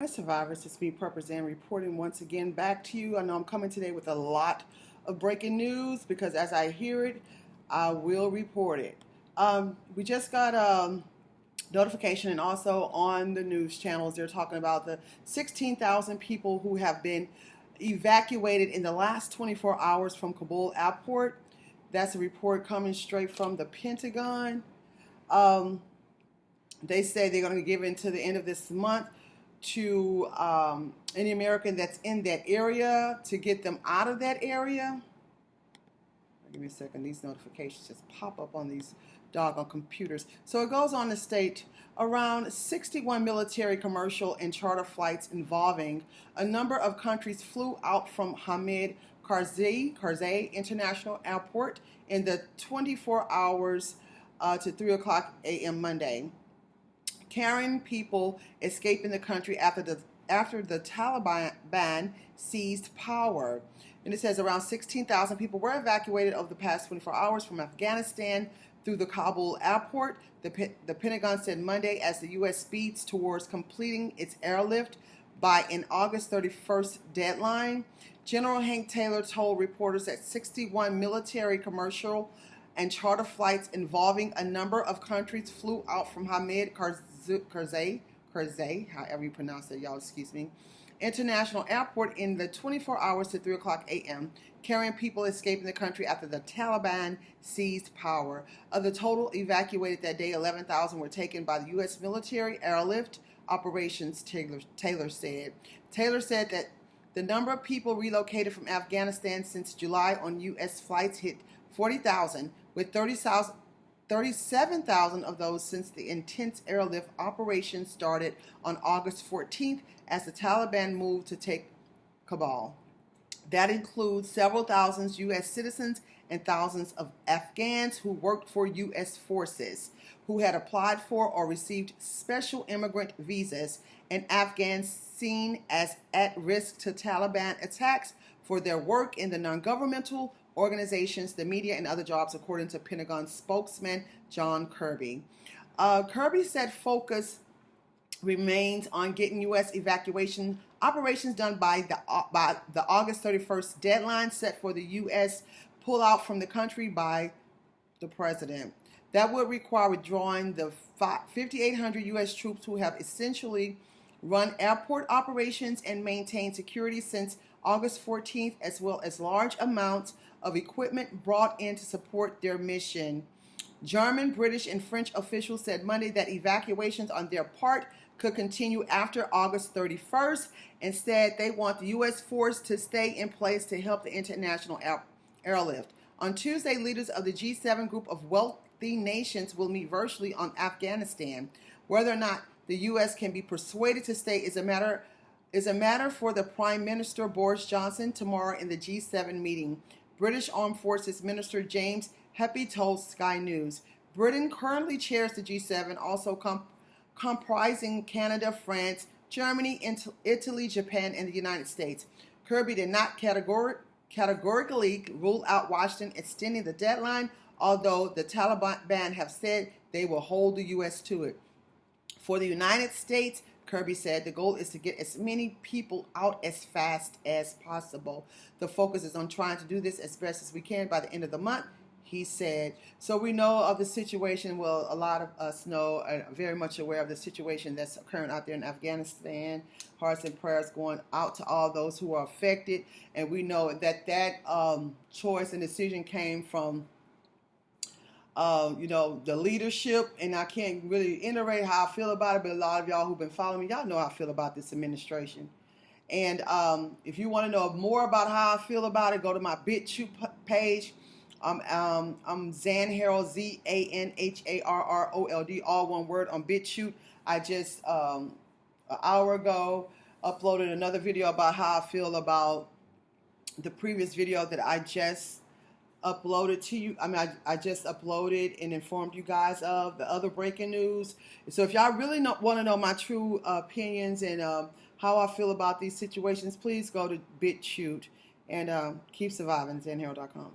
Hi survivors, it's me, Purpose and reporting once again back to you. I know I'm coming today with a lot of breaking news because as I hear it, I will report it. We just got notification and also on the news channels they're talking about the 16,000 people who have been evacuated in the last 24 hours from Kabul airport. That's a report coming straight from the Pentagon. Um, they say they're going to give it to the end of this month to any American that's in that area to get them out of that area. Give me a second. These notifications just pop up on these doggone computers. So it goes on to state around 61 military, commercial, and charter flights involving a number of countries flew out from Hamid Karzai International Airport in the 24 hours to 3 o'clock a.m. Monday, carrying people escaping the country after the Taliban seized power. And it says around 16,000 people were evacuated over the past 24 hours from Afghanistan through the Kabul airport, the Pentagon said Monday, as the U.S. speeds towards completing its airlift by an August 31st deadline. General Hank Taylor told reporters that 61 military, commercial, and charter flights involving a number of countries flew out from Hamid Karzai, however you pronounce it, y'all excuse me, International Airport in the 24 hours to 3 o'clock a.m., carrying people escaping the country after the Taliban seized power. Of the total evacuated that day, 11,000 were taken by the U.S. military airlift operations, Taylor said. Taylor said that the number of people relocated from Afghanistan since July on U.S. flights hit 40,000, with 37,000 of those since the intense airlift operation started on August 14th as the Taliban moved to take Kabul. That includes several thousand U.S. citizens and thousands of Afghans who worked for U.S. forces, who had applied for or received special immigrant visas, and Afghans seen as at risk to Taliban attacks for their work in the non-governmental organizations, the media, and other jobs, according to Pentagon spokesman John Kirby. Kirby said focus remains on getting U.S. evacuation operations done by the August 31st deadline set for the U.S. pullout from the country by the president. That would require withdrawing the 5,800 U.S. troops who have essentially run airport operations and maintained security since August 14th, as well as large amounts of equipment brought in to support their mission. German, British, and French officials said Monday that evacuations on their part could continue after August 31st. Instead, they want the U.S. force to stay in place to help the international airlift. On Tuesday, leaders of the G7 group of wealthy nations will meet virtually on Afghanistan. Whether or not the U.S. can be persuaded to stay is a matter for the Prime Minister Boris Johnson tomorrow in the G7 meeting. British Armed Forces Minister James Heppey told Sky News. Britain currently chairs the G7, also comprising Canada, France, Germany, Italy, Japan, and the United States. Kirby did not categorically rule out Washington extending the deadline, although the Taliban have said they will hold the U.S. to it. For the United States, Kirby said, the goal is to get as many people out as fast as possible. The focus is on trying to do this as best as we can by the end of the month, he said. So we know of the situation. Well, a lot of us know, are very much aware of the situation that's occurring out there in Afghanistan. Hearts and prayers going out to all those who are affected. And we know that choice and decision came from the leadership, and I can't really iterate how I feel about it, but a lot of y'all who've been following me, y'all know how I feel about this administration. And if you want to know more about how I feel about it, go to my BitChute page. I'm Zan Harold, ZANHARROLD, all one word, on BitChute. I just, an hour ago, uploaded another video about how I feel about the previous video that I just uploaded to you. I just uploaded and informed you guys of the other breaking news. So if y'all really want to know my true opinions and how I feel about these situations, please go to BitChute and keep surviving, ZanHarold.com.